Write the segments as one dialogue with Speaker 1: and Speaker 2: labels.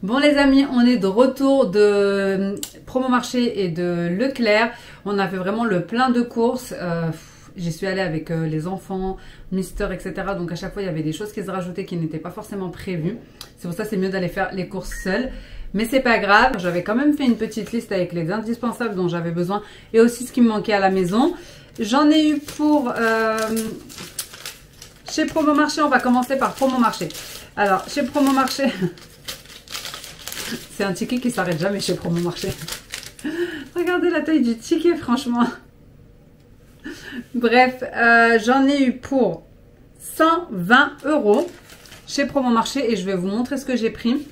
Speaker 1: Bon les amis, on est de retour de Promo Marché et de Leclerc. On a fait vraiment le plein de courses. J'y suis allée avec les enfants, Mister, etc. Donc à chaque fois, il y avait des choses qui se rajoutaient qui n'étaient pas forcément prévues. C'est pour ça que c'est mieux d'aller faire les courses seule. Mais c'est pas grave, j'avais quand même fait une petite liste avec les indispensables dont j'avais besoin et aussi ce qui me manquait à la maison. J'en ai eu pour... chez Promo Marché, on va commencer par Promo Marché. Alors, chez Promo Marché... C'est un ticket qui s'arrête jamais chez Promo Marché. Regardez la taille du ticket, franchement. Bref, j'en ai eu pour 120 € chez Promo Marché et je vais vous montrer ce que j'ai pris.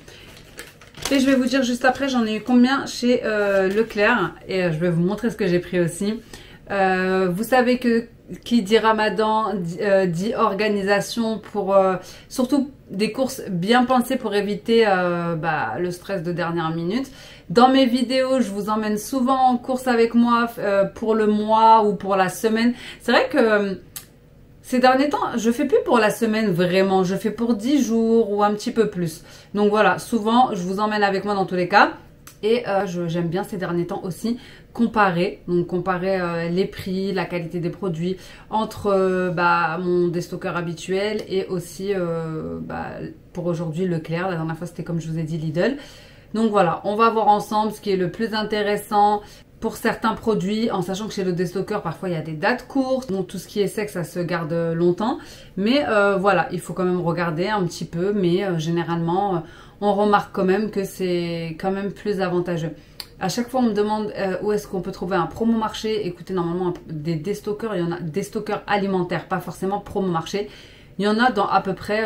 Speaker 1: Et je vais vous dire juste après, j'en ai eu combien chez Leclerc et je vais vous montrer ce que j'ai pris aussi. Vous savez que qui dit Ramadan dit organisation pour surtout des courses bien pensées pour éviter le stress de dernière minute. Dans mes vidéos, je vous emmène souvent en course avec moi pour le mois ou pour la semaine. C'est vrai que ces derniers temps, je fais plus pour la semaine vraiment. Je fais pour 10 jours ou un petit peu plus. Donc voilà, souvent, je vous emmène avec moi dans tous les cas. Et j'aime bien ces derniers temps aussi comparer. Donc comparer les prix, la qualité des produits entre mon déstockeur habituel et aussi pour aujourd'hui Leclerc. La dernière fois c'était comme je vous ai dit Lidl. Donc voilà, on va voir ensemble ce qui est le plus intéressant pour certains produits, en sachant que chez le déstockeur parfois il y a des dates courtes. Bon, tout ce qui est sec ça se garde longtemps. Mais voilà, il faut quand même regarder un petit peu. Mais généralement... on remarque quand même que c'est quand même plus avantageux. À chaque fois, on me demande où est-ce qu'on peut trouver un Promo Marché. Écoutez, normalement, des déstockeurs, il y en a des stockeurs alimentaires, pas forcément Promo Marché. Il y en a dans à peu près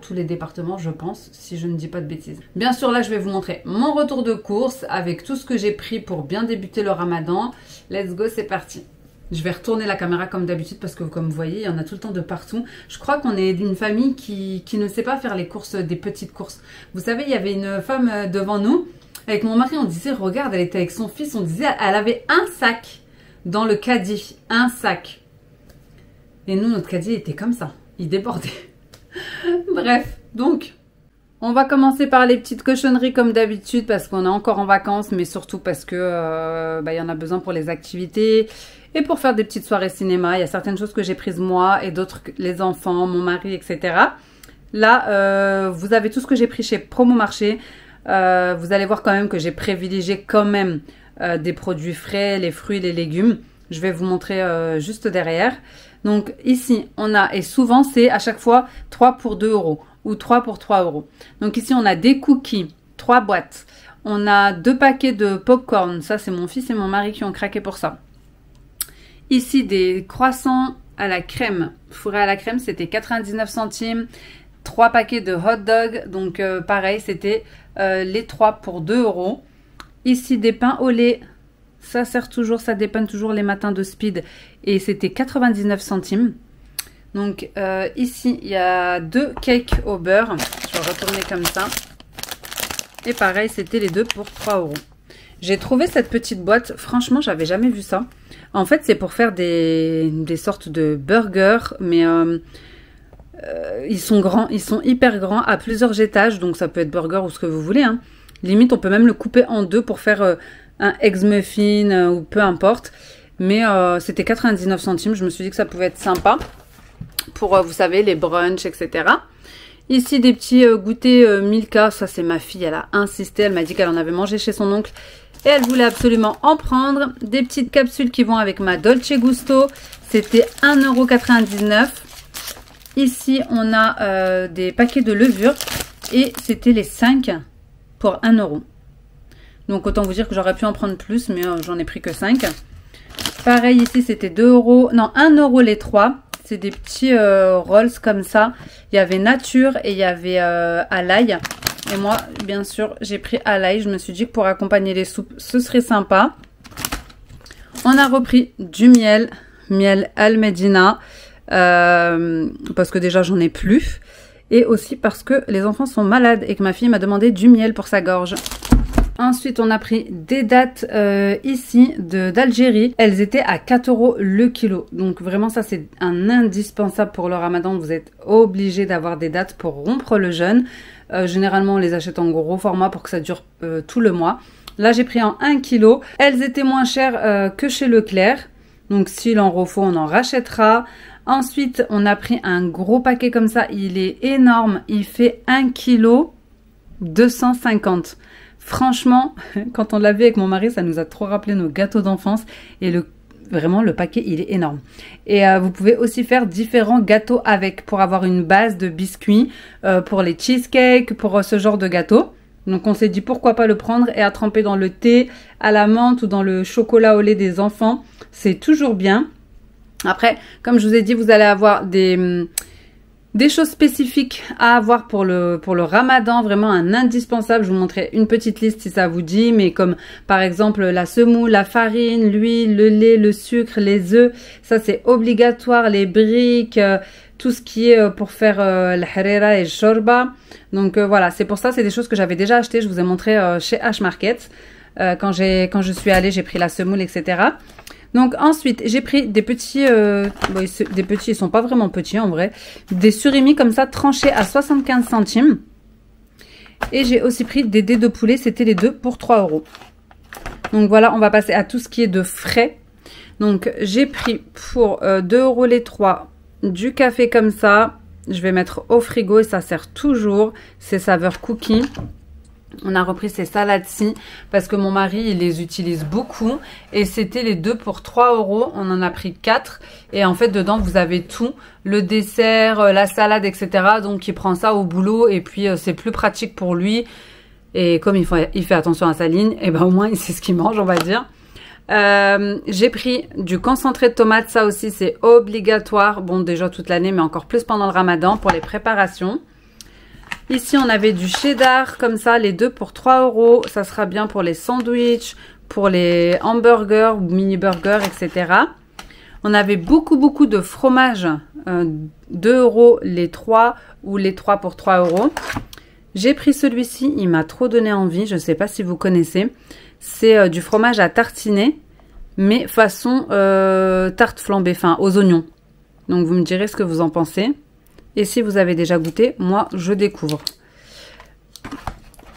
Speaker 1: tous les départements, je pense, si je ne dis pas de bêtises. Bien sûr, là, je vais vous montrer mon retour de course avec tout ce que j'ai pris pour bien débuter le Ramadan. Let's go, c'est parti. Je vais retourner la caméra comme d'habitude parce que comme vous voyez, il y en a tout le temps de partout. Je crois qu'on est d'une famille qui ne sait pas faire les courses, des petites courses. Vous savez, il y avait une femme devant nous. Avec mon mari, on disait, regarde, elle était avec son fils. On disait, elle avait un sac dans le caddie. Un sac. Et nous, notre caddie était comme ça. Il débordait. Bref, donc... on va commencer par les petites cochonneries comme d'habitude parce qu'on est encore en vacances, mais surtout parce que y en a besoin pour les activités et pour faire des petites soirées cinéma. Il y a certaines choses que j'ai prises moi et d'autres les enfants, mon mari, etc. Là, vous avez tout ce que j'ai pris chez Promo Marché. Vous allez voir quand même que j'ai privilégié quand même des produits frais, les fruits, les légumes. Je vais vous montrer juste derrière. Donc ici, on a, et souvent c'est à chaque fois 3 pour 2 € ou 3 pour 3 €. Donc ici, on a des cookies, 3 boîtes. On a 2 paquets de popcorn. Ça, c'est mon fils et mon mari qui ont craqué pour ça. Ici, des croissants à la crème. Fourrés à la crème, c'était 99 centimes. 3 paquets de hot dog. Donc pareil, c'était les 3 pour 2 €. Ici, des pains au lait. Ça sert toujours, ça dépanne toujours les matins de speed. Et c'était 99 centimes. Donc ici, il y a 2 cakes au beurre. Je vais retourner comme ça. Et pareil, c'était les 2 pour 3 €. J'ai trouvé cette petite boîte. Franchement, j'avais jamais vu ça. En fait, c'est pour faire des sortes de burgers. Mais ils sont grands. Ils sont hyper grands à plusieurs étages. Donc ça peut être burger ou ce que vous voulez. Hein. Limite, on peut même le couper en deux pour faire un eggs muffin ou peu importe. Mais c'était 99 centimes. Je me suis dit que ça pouvait être sympa. Pour, vous savez, les brunchs, etc. Ici, des petits goûters Milka. Ça, c'est ma fille. Elle a insisté. Elle m'a dit qu'elle en avait mangé chez son oncle. Et elle voulait absolument en prendre. Des petites capsules qui vont avec ma Dolce Gusto. C'était 1,99 €. Ici, on a des paquets de levure. Et c'était les 5 pour 1 €. Donc autant vous dire que j'aurais pu en prendre plus, mais j'en ai pris que 5. Pareil ici, c'était 2 €. Non, 1 € les 3. C'est des petits rolls comme ça. Il y avait nature et il y avait à l'ail. Et moi, bien sûr, j'ai pris à l'ail. Je me suis dit que pour accompagner les soupes, ce serait sympa. On a repris du miel. Miel Al Medina. Parce que déjà, j'en ai plus. Et aussi parce que les enfants sont malades et que ma fille m'a demandé du miel pour sa gorge. Ensuite, on a pris des dattes ici d'Algérie. Elles étaient à 4 € le kilo. Donc vraiment, ça, c'est un indispensable pour le ramadan. Vous êtes obligé d'avoir des dattes pour rompre le jeûne. Généralement, on les achète en gros format pour que ça dure tout le mois. Là, j'ai pris en 1 kg. Elles étaient moins chères que chez Leclerc. Donc, s'il en refaut, on en rachètera. Ensuite, on a pris un gros paquet comme ça. Il est énorme. Il fait 1 kg 250. Franchement, quand on l'a vu avec mon mari, ça nous a trop rappelé nos gâteaux d'enfance. Et vraiment, le paquet, il est énorme. Et vous pouvez aussi faire différents gâteaux avec pour avoir une base de biscuits, pour les cheesecakes, pour ce genre de gâteaux. Donc, on s'est dit pourquoi pas le prendre et à tremper dans le thé, à la menthe ou dans le chocolat au lait des enfants. C'est toujours bien. Après, comme je vous ai dit, vous allez avoir des choses spécifiques à avoir pour le ramadan, vraiment un indispensable. Je vous montrerai une petite liste si ça vous dit, mais comme par exemple la semoule, la farine, l'huile, le lait, le sucre, les œufs, ça c'est obligatoire, les briques, tout ce qui est pour faire le harira et le shorba. Donc voilà, c'est pour ça, c'est des choses que j'avais déjà achetées, je vous ai montré chez H-Market. Quand je suis allée, j'ai pris la semoule, etc. Donc ensuite, j'ai pris des petits, ils sont pas vraiment petits en vrai, des surimi comme ça, tranchés à 75 centimes. Et j'ai aussi pris des dés de poulet, c'était les deux pour 3 €. Donc voilà, on va passer à tout ce qui est de frais. Donc j'ai pris pour 2 € les 3, du café comme ça. Je vais mettre au frigo et ça sert toujours, c'est saveur cookie. On a repris ces salades-ci parce que mon mari, il les utilise beaucoup. Et c'était les deux pour 3 €. On en a pris 4. Et en fait, dedans, vous avez tout. Le dessert, la salade, etc. Donc, il prend ça au boulot. Et puis, c'est plus pratique pour lui. Et comme il fait attention à sa ligne, et ben au moins, il sait ce qu'il mange, on va dire. J'ai pris du concentré de tomate. Ça aussi, c'est obligatoire. Bon, déjà toute l'année, mais encore plus pendant le ramadan pour les préparations. Ici, on avait du cheddar, comme ça, les deux pour 3 €. Ça sera bien pour les sandwichs, pour les hamburgers ou mini-burgers, etc. On avait beaucoup de fromage, 2 € les 3 ou les 3 pour 3 €. J'ai pris celui-ci, il m'a trop donné envie, je ne sais pas si vous connaissez. C'est du fromage à tartiner, mais façon tarte flambée, enfin aux oignons. Donc, vous me direz ce que vous en pensez. Et si vous avez déjà goûté, moi, je découvre.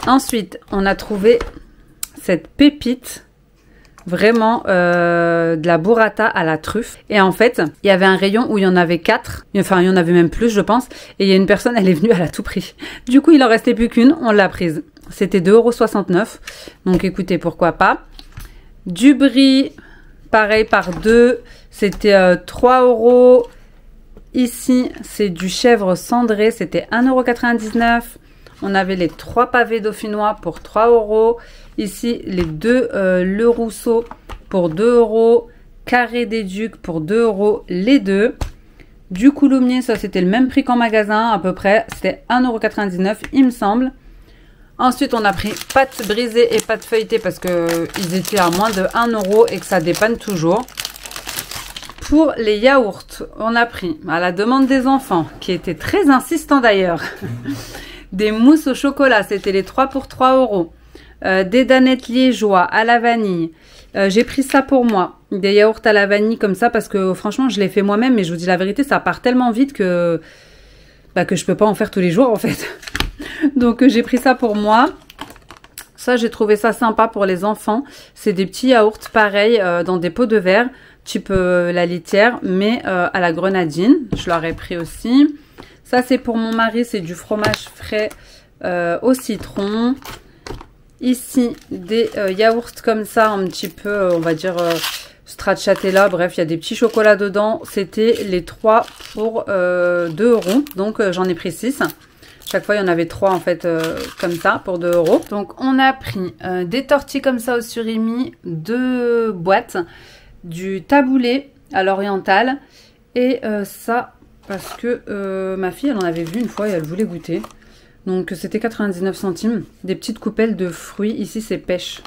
Speaker 1: Ensuite, on a trouvé cette pépite, vraiment de la burrata à la truffe. Et en fait, il y avait un rayon où il y en avait 4. Enfin, il y en avait même plus, je pense. Et il y a une personne, elle est venue, elle a tout pris. Du coup, il en restait plus qu'une, on l'a prise. C'était 2,69 €. Donc, écoutez, pourquoi pas. Du brie, pareil, par 2. C'était 3 €. Ici, c'est du chèvre cendré, c'était 1,99 €. On avait les 3 pavés dauphinois pour 3 €. Ici, les 2 Le Rousseau pour 2 €. Carré des Ducs pour 2 € les deux. Du coulommiers, ça c'était le même prix qu'en magasin à peu près. C'était 1,99 € il me semble. Ensuite, on a pris pâtes brisées et pâtes feuilletées parce qu'ils étaient à moins de 1 € et que ça dépanne toujours. Pour les yaourts, on a pris, à la demande des enfants, qui étaient très insistants d'ailleurs, des mousses au chocolat, c'était les 3 pour 3 €. Des danettes liégeois à la vanille. J'ai pris ça pour moi, des yaourts à la vanille comme ça, parce que franchement, je l'ai fait moi-même, mais je vous dis la vérité, ça part tellement vite que je peux pas en faire tous les jours en fait. Donc j'ai pris ça pour moi. Ça, j'ai trouvé ça sympa pour les enfants. C'est des petits yaourts pareils dans des pots de verre. Type la litière, mais à la grenadine. Je l'aurais pris aussi. Ça, c'est pour mon mari. C'est du fromage frais au citron. Ici, des yaourts comme ça, un petit peu, on va dire, stracciatella. Bref, il y a des petits chocolats dedans. C'était les 3 pour 2 €. Donc, j'en ai pris 6. Chaque fois, il y en avait 3 en fait comme ça pour 2 euros. Donc, on a pris des tortillas comme ça au surimi, 2 boîtes, du taboulé à l'oriental et ça parce que ma fille, elle en avait vu une fois et elle voulait goûter. Donc, c'était 99 centimes. Des petites coupelles de fruits. Ici, c'est pêche.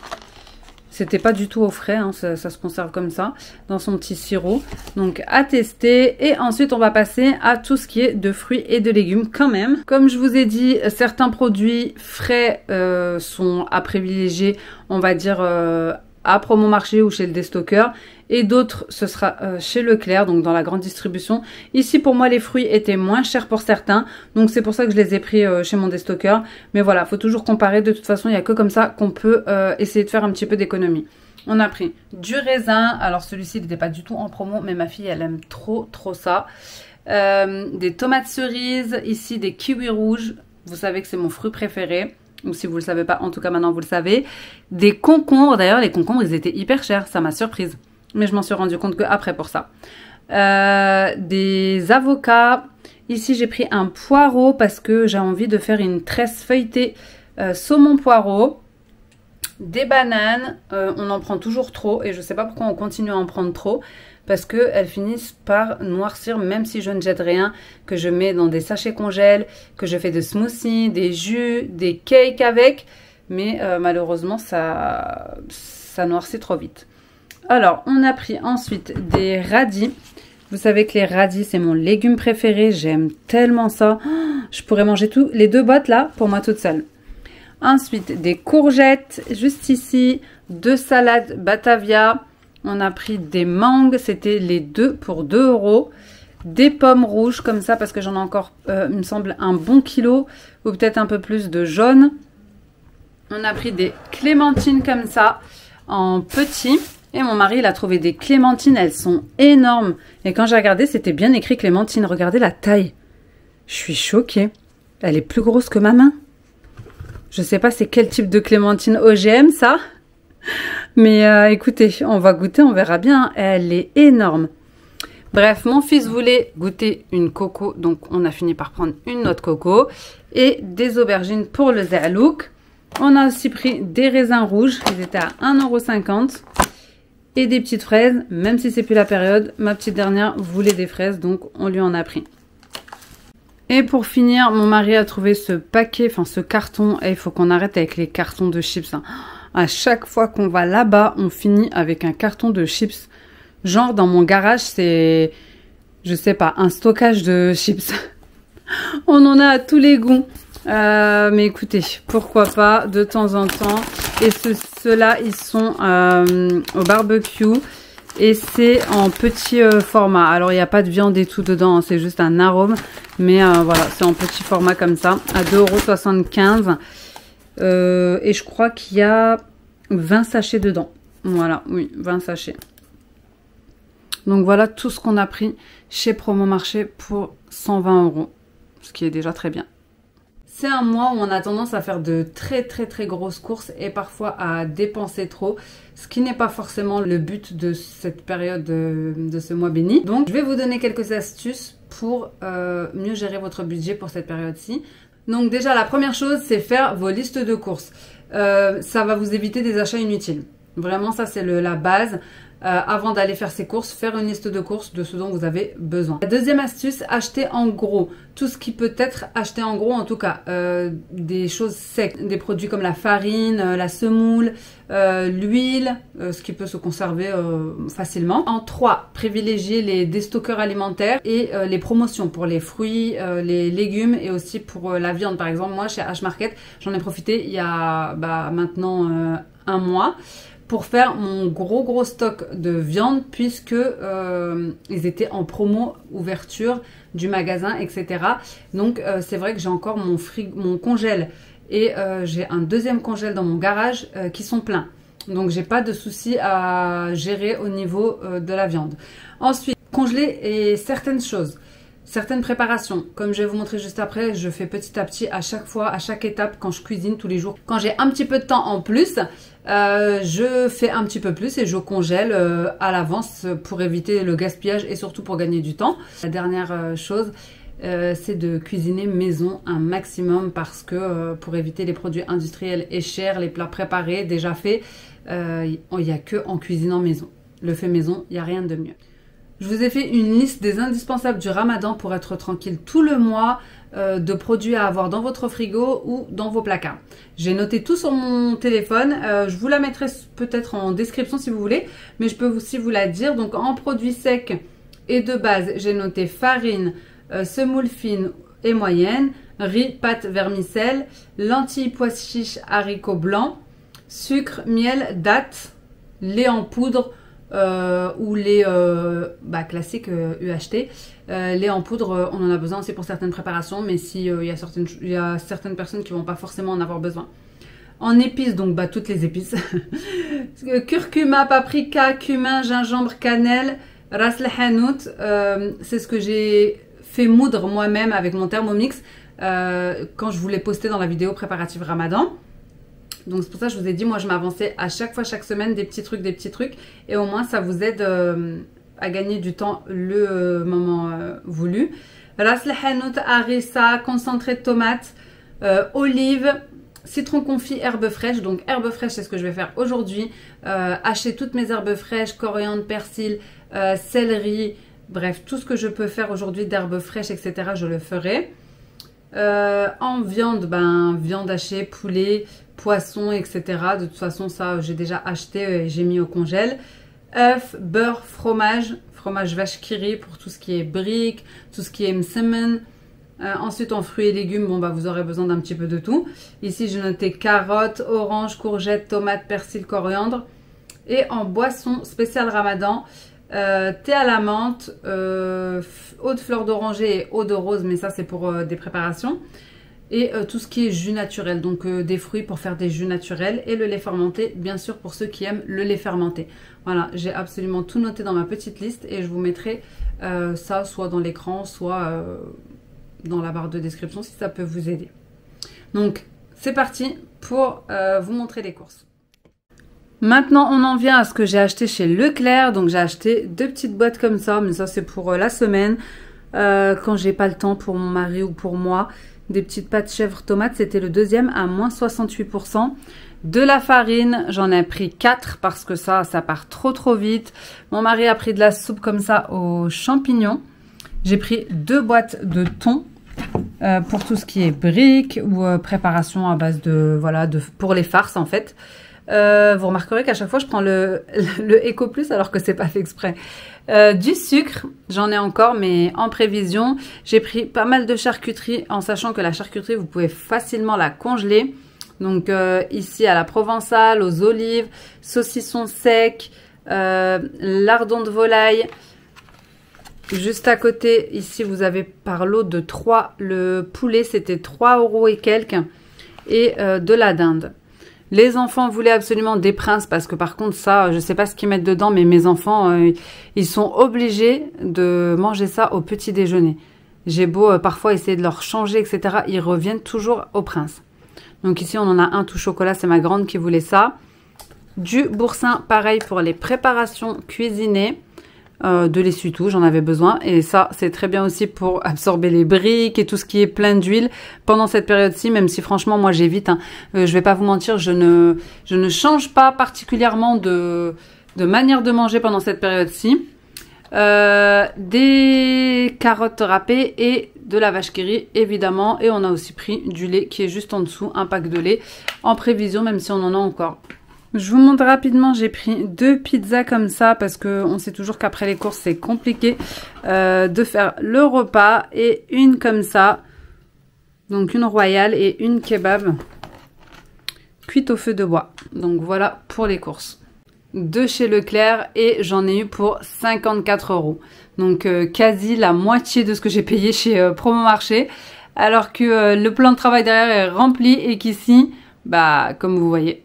Speaker 1: C'était pas du tout au frais, hein, ça se conserve comme ça, dans son petit sirop. Donc à tester. Et ensuite, on va passer à tout ce qui est de fruits et de légumes quand même. Comme je vous ai dit, certains produits frais sont à privilégier, on va dire, à Promo Marché ou chez le déstockeur. Et d'autres, ce sera chez Leclerc, donc dans la grande distribution. Ici, pour moi, les fruits étaient moins chers pour certains. Donc, c'est pour ça que je les ai pris chez mon déstockeur. Mais voilà, il faut toujours comparer. De toute façon, il n'y a que comme ça qu'on peut essayer de faire un petit peu d'économie. On a pris du raisin. Alors, celui-ci, il n'était pas du tout en promo, mais ma fille, elle aime trop ça. Des tomates cerises. Ici, des kiwis rouges. Vous savez que c'est mon fruit préféré. Ou si vous ne le savez pas, en tout cas, maintenant, vous le savez. Des concombres. D'ailleurs, les concombres, ils étaient hyper chers. Ça m'a surprise. Mais je m'en suis rendu compte qu'après pour ça. Des avocats. Ici, j'ai pris un poireau parce que j'ai envie de faire une tresse feuilletée saumon poireau. Des bananes. On en prend toujours trop et je ne sais pas pourquoi on continue à en prendre trop. Parce qu'elles finissent par noircir même si je ne jette rien. Que je mets dans des sachets congèles. Que je fais des smoothies, des jus, des cakes avec. Mais malheureusement, ça noircit trop vite. Alors, on a pris ensuite des radis. Vous savez que les radis, c'est mon légume préféré. J'aime tellement ça. Je pourrais manger les 2 boîtes là pour moi toute seule. Ensuite, des courgettes, juste ici. 2 salades Batavia. On a pris des mangues. C'était les 2 pour 2 euros. Des pommes rouges comme ça parce que j'en ai encore, il me semble, un bon kilo. Ou peut-être un peu plus de jaune. On a pris des clémentines comme ça en petits. Et mon mari, il a trouvé des clémentines, elles sont énormes. Et quand j'ai regardé, c'était bien écrit clémentine. Regardez la taille. Je suis choquée. Elle est plus grosse que ma main. Je sais pas c'est quel type de clémentine OGM ça. Mais écoutez, on va goûter, on verra bien. Elle est énorme. Bref, mon fils voulait goûter une coco. Donc on a fini par prendre une noix de coco. Et des aubergines pour le zalouk. On a aussi pris des raisins rouges. Ils étaient à 1,50 €. Et des petites fraises, même si c'est plus la période. Ma petite dernière voulait des fraises, donc on lui en a pris. Et pour finir, mon mari a trouvé ce paquet, enfin ce carton. Et il faut qu'on arrête avec les cartons de chips. Hein. À chaque fois qu'on va là-bas, on finit avec un carton de chips. Genre dans mon garage, c'est, je sais pas, un stockage de chips. On en a à tous les goûts. Mais écoutez, pourquoi pas de temps en temps. Et ceux-là, ils sont au barbecue. Et c'est en petit format. Alors, il n'y a pas de viande et tout dedans. Hein, c'est juste un arôme. Mais voilà, c'est en petit format comme ça. À 2,75 €. Et je crois qu'il y a 20 sachets dedans. Voilà, oui, 20 sachets. Donc, voilà tout ce qu'on a pris chez Promo Marché pour 120 €. Ce qui est déjà très bien. C'est un mois où on a tendance à faire de très grosses courses et parfois à dépenser trop, ce qui n'est pas forcément le but de cette période de ce mois béni. Donc je vais vous donner quelques astuces pour mieux gérer votre budget pour cette période-ci. Donc déjà la première chose, c'est faire vos listes de courses. Ça va vous éviter des achats inutiles. Vraiment ça c'est la base. Avant d'aller faire ses courses, faire une liste de courses de ce dont vous avez besoin. La deuxième astuce, acheter en gros. Tout ce qui peut être acheté en gros, en tout cas, des choses secs, des produits comme la farine, la semoule, l'huile, ce qui peut se conserver facilement. En 3, privilégier les déstockeurs alimentaires et les promotions pour les fruits, les légumes et aussi pour la viande. Par exemple, moi chez H-Market, j'en ai profité il y a maintenant un mois. Pour faire mon gros stock de viande puisque ils étaient en promo ouverture du magasin, etc. Donc c'est vrai que j'ai encore mon congèle et j'ai un deuxième congèle dans mon garage qui sont pleins. Donc j'ai pas de souci à gérer au niveau de la viande. Ensuite, congeler et certaines choses. Certaines préparations, comme je vais vous montrer juste après, je fais petit à petit à chaque fois, à chaque étape quand je cuisine tous les jours. Quand j'ai un petit peu de temps en plus, je fais un petit peu plus et je congèle à l'avance pour éviter le gaspillage et surtout pour gagner du temps. La dernière chose, c'est de cuisiner maison un maximum parce que pour éviter les produits industriels et chers, les plats préparés, déjà faits, il n'y a que en cuisinant maison. Le fait maison, il n'y a rien de mieux. Je vous ai fait une liste des indispensables du Ramadan pour être tranquille tout le mois, de produits à avoir dans votre frigo ou dans vos placards. J'ai noté tout sur mon téléphone, je vous la mettrai peut-être en description si vous voulez, mais je peux aussi vous la dire. Donc en produits secs et de base, j'ai noté farine, semoule fine et moyenne, riz, pâte, vermicelle, lentilles, pois chiches, haricots blancs, sucre, miel, dattes, lait en poudre, ou les classiques UHT. Lait en poudre, on en a besoin aussi pour certaines préparations, mais si il y a certaines personnes qui vont pas forcément en avoir besoin. En épices, donc toutes les épices. Curcuma, paprika, cumin, gingembre, cannelle, ras el hanout. C'est ce que j'ai fait moudre moi-même avec mon Thermomix quand je voulais poster dans la vidéo préparative Ramadan. Donc c'est pour ça que je vous ai dit, moi je m'avançais à chaque fois, chaque semaine, des petits trucs. Et au moins ça vous aide à gagner du temps le moment voulu. Ras el hanout, harissa, concentré de tomates, olives, citron confit, herbes fraîches. Donc herbes fraîches, c'est ce que je vais faire aujourd'hui. Hacher toutes mes herbes fraîches, coriandre, persil, céleri. Bref, tout ce que je peux faire aujourd'hui d'herbes fraîches, etc. je le ferai. En viande, viande hachée, poulet, poisson, etc. De toute façon, ça, j'ai déjà acheté et j'ai mis au congèle. Œufs, beurre, fromage vache qui rit pour tout ce qui est briques, tout ce qui est msemen. Ensuite, en fruits et légumes, vous aurez besoin d'un petit peu de tout. Ici, j'ai noté carottes, oranges, courgettes, tomates, persil, coriandre. Et en boisson spéciale Ramadan, thé à la menthe, eau de fleur d'oranger et eau de rose, mais ça, c'est pour des préparations. Et tout ce qui est jus naturel, donc des fruits pour faire des jus naturels et le lait fermenté, bien sûr pour ceux qui aiment le lait fermenté. Voilà, j'ai absolument tout noté dans ma petite liste et je vous mettrai ça soit dans l'écran, soit dans la barre de description si ça peut vous aider. Donc c'est parti pour vous montrer les courses. Maintenant on en vient à ce que j'ai acheté chez Leclerc. Donc j'ai acheté 2 petites boîtes comme ça, mais ça c'est pour la semaine, quand j'ai pas le temps pour mon mari ou pour moi. Des petites pâtes chèvre tomate, c'était le deuxième à moins 68%. De la farine, j'en ai pris 4 parce que ça part trop vite. Mon mari a pris de la soupe comme ça aux champignons. J'ai pris 2 boîtes de thon pour tout ce qui est briques ou préparation à base de, pour les farces en fait. Vous remarquerez qu'à chaque fois je prends le Eco Plus alors que c'est pas fait exprès. Du sucre, j'en ai encore mais en prévision. J'ai pris pas mal de charcuterie en sachant que la charcuterie vous pouvez facilement la congeler. Donc ici à la provençale, aux olives, saucissons secs, lardons de volaille. Juste à côté, ici vous avez par lot de 3, le poulet c'était 3 € et quelques et de la dinde. Les enfants voulaient absolument des princes parce que par contre ça, je sais pas ce qu'ils mettent dedans, mais mes enfants, ils sont obligés de manger ça au petit déjeuner. J'ai beau parfois essayer de leur changer, etc. Ils reviennent toujours au prince. Donc ici on en a un tout chocolat, c'est ma grande qui voulait ça. Du boursin, pareil pour les préparations cuisinées. De l'essuie-tout, j'en avais besoin et ça c'est très bien aussi pour absorber les briques et tout ce qui est plein d'huile pendant cette période-ci, même si franchement moi j'évite, je vais pas vous mentir, je ne change pas particulièrement de manière de manger pendant cette période-ci. Des carottes râpées et de la vache qui rit évidemment, et on a aussi pris du lait qui est juste en dessous, un pack de lait en prévision même si on en a encore. Je vous montre rapidement, j'ai pris 2 pizzas comme ça parce qu'on sait toujours qu'après les courses c'est compliqué de faire le repas, et une comme ça, donc une royale et une kebab cuite au feu de bois. Donc voilà pour les courses de chez Leclerc et j'en ai eu pour 54 €. Donc quasi la moitié de ce que j'ai payé chez Promo Marché, alors que le plan de travail derrière est rempli et qu'ici, comme vous voyez,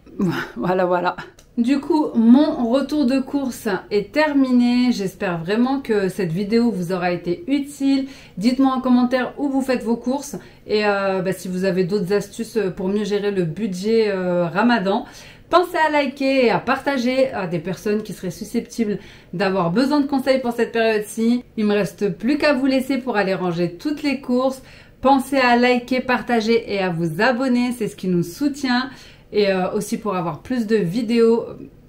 Speaker 1: voilà. Du coup, mon retour de course est terminé. J'espère vraiment que cette vidéo vous aura été utile. Dites-moi en commentaire où vous faites vos courses et si vous avez d'autres astuces pour mieux gérer le budget Ramadan. Pensez à liker et à partager à des personnes qui seraient susceptibles d'avoir besoin de conseils pour cette période-ci. Il me reste plus qu'à vous laisser pour aller ranger toutes les courses. Pensez à liker, partager et à vous abonner, c'est ce qui nous soutient. Et aussi pour avoir plus de vidéos,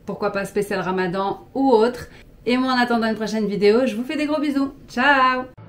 Speaker 1: pourquoi pas spécial Ramadan ou autre. Et moi en attendant une prochaine vidéo, je vous fais des gros bisous. Ciao!